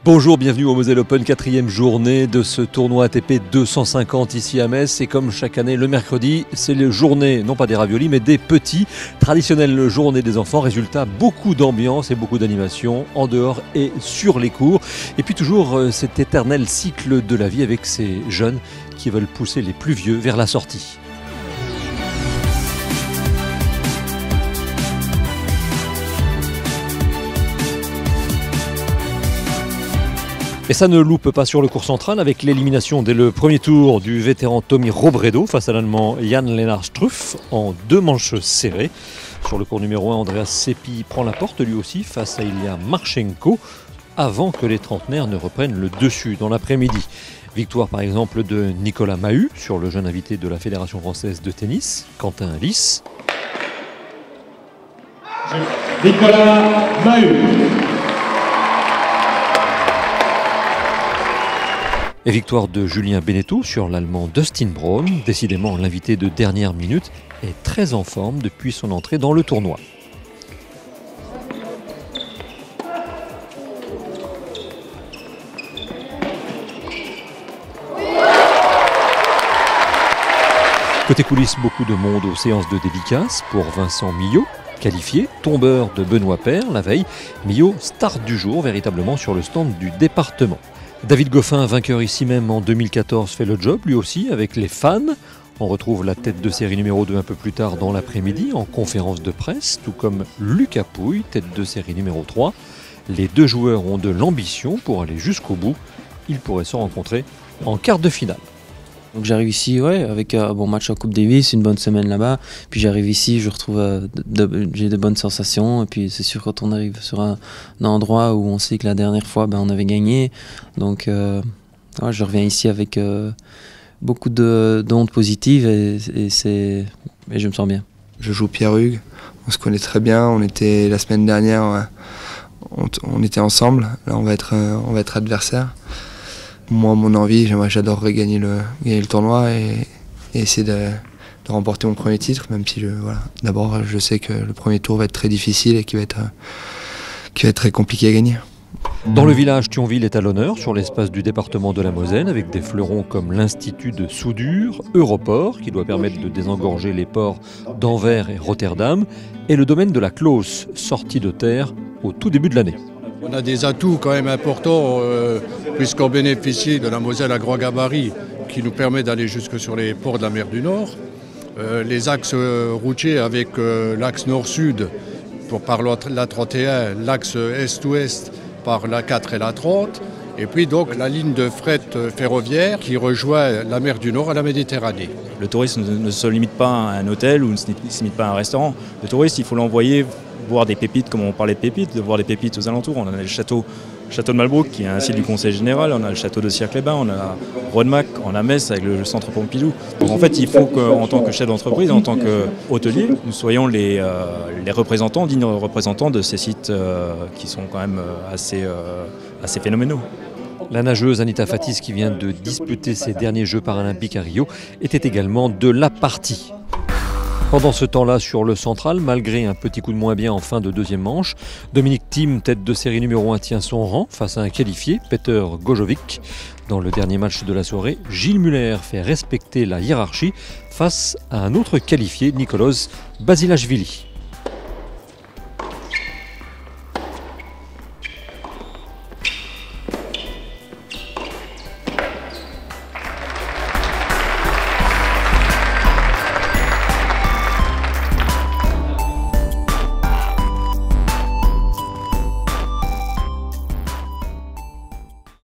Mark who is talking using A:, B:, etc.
A: Bonjour, bienvenue au Moselle Open, 4e journée de ce tournoi ATP 250 ici à Metz. Et comme chaque année, le mercredi, c'est les journées, non pas des raviolis, mais des petits. Traditionnelle journée des enfants. Résultat, beaucoup d'ambiance et beaucoup d'animation en dehors et sur les cours. Et puis toujours cet éternel cycle de la vie avec ces jeunes qui veulent pousser les plus vieux vers la sortie. Et ça ne loupe pas sur le court central avec l'élimination dès le premier tour du vétéran Tommy Robredo face à l'Allemand Jan-Lennart Struff en 2 manches serrées. Sur le court numéro 1, Andreas Seppi prend la porte lui aussi face à Ilya Marchenko avant que les trentenaires ne reprennent le dessus dans l'après-midi. Victoire par exemple de Nicolas Mahut sur le jeune invité de la Fédération française de tennis, Quentin Lys.
B: Nicolas Mahut.
A: Et victoire de Julien Benneteau sur l'Allemand Dustin Braun. Décidément, l'invité de dernière minute est très en forme depuis son entrée dans le tournoi. Côté coulisses, beaucoup de monde aux séances de dédicaces pour Vincent Millot, qualifié, tombeur de Benoît Paire la veille. Millot, star du jour, véritablement sur le stand du département. David Goffin, vainqueur ici même en 2014, fait le job lui aussi avec les fans. On retrouve la tête de série numéro 2 un peu plus tard dans l'après-midi en conférence de presse, tout comme Lucas Pouille, tête de série numéro 3. Les 2 joueurs ont de l'ambition pour aller jusqu'au bout. Ils pourraient se rencontrer en quart de finale.
C: Donc j'arrive ici avec un bon match en Coupe Davis, une bonne semaine là-bas. Puis j'arrive ici, je retrouve j'ai de bonnes sensations. Et puis c'est sûr quand on arrive sur un endroit où on sait que la dernière fois on avait gagné. Donc je reviens ici avec beaucoup d'ondes positives et je me sens bien.
D: Je joue Pierre-Hugues, on se connaît très bien. On était la semaine dernière, on était ensemble. Là on va être adversaires. Moi, mon envie, j'adorerais gagner le tournoi et essayer de remporter mon premier titre, même si d'abord je sais que le premier tour va être très difficile et qui va être très compliqué à gagner.
A: Dans le village, Thionville est à l'honneur sur l'espace du département de la Moselle avec des fleurons comme l'Institut de soudure, Europort, qui doit permettre de désengorger les ports d'Anvers et Rotterdam, et le domaine de la Close, sortie de terre au tout début de l'année.
E: On a des atouts quand même importants puisqu'on bénéficie de la Moselle à grand gabarit qui nous permet d'aller jusque sur les ports de la mer du Nord. Les axes routiers avec l'axe nord-sud par la 31, l'axe est-ouest par la 4 et la 30. Et puis donc la ligne de fret ferroviaire qui rejoint la mer du Nord à la Méditerranée.
F: Le tourisme ne se limite pas à un hôtel ou ne se limite pas à un restaurant. Le touriste, il faut l'envoyer voir des pépites, comme on parlait de pépites, de voir des pépites aux alentours. On a le château de Malbrouck qui est un site du Conseil Général, on a le château de Cirque-les-Bains, on a Rodemack, on a Metz avec le centre Pompidou. Donc en fait, il faut qu'en tant que chef d'entreprise, en tant qu'hôtelier, nous soyons les représentants, dignes représentants de ces sites qui sont quand même assez phénoménaux.
A: La nageuse Anita Fatis, qui vient de disputer ses derniers Jeux paralympiques à Rio, était également de la partie. Pendant ce temps-là, sur le central, malgré un petit coup de moins bien en fin de deuxième manche, Dominique Thiem, tête de série numéro 1, tient son rang face à un qualifié, Peter Gojovic. Dans le dernier match de la soirée, Gilles Muller fait respecter la hiérarchie face à un autre qualifié, Nicolas Basilashvili.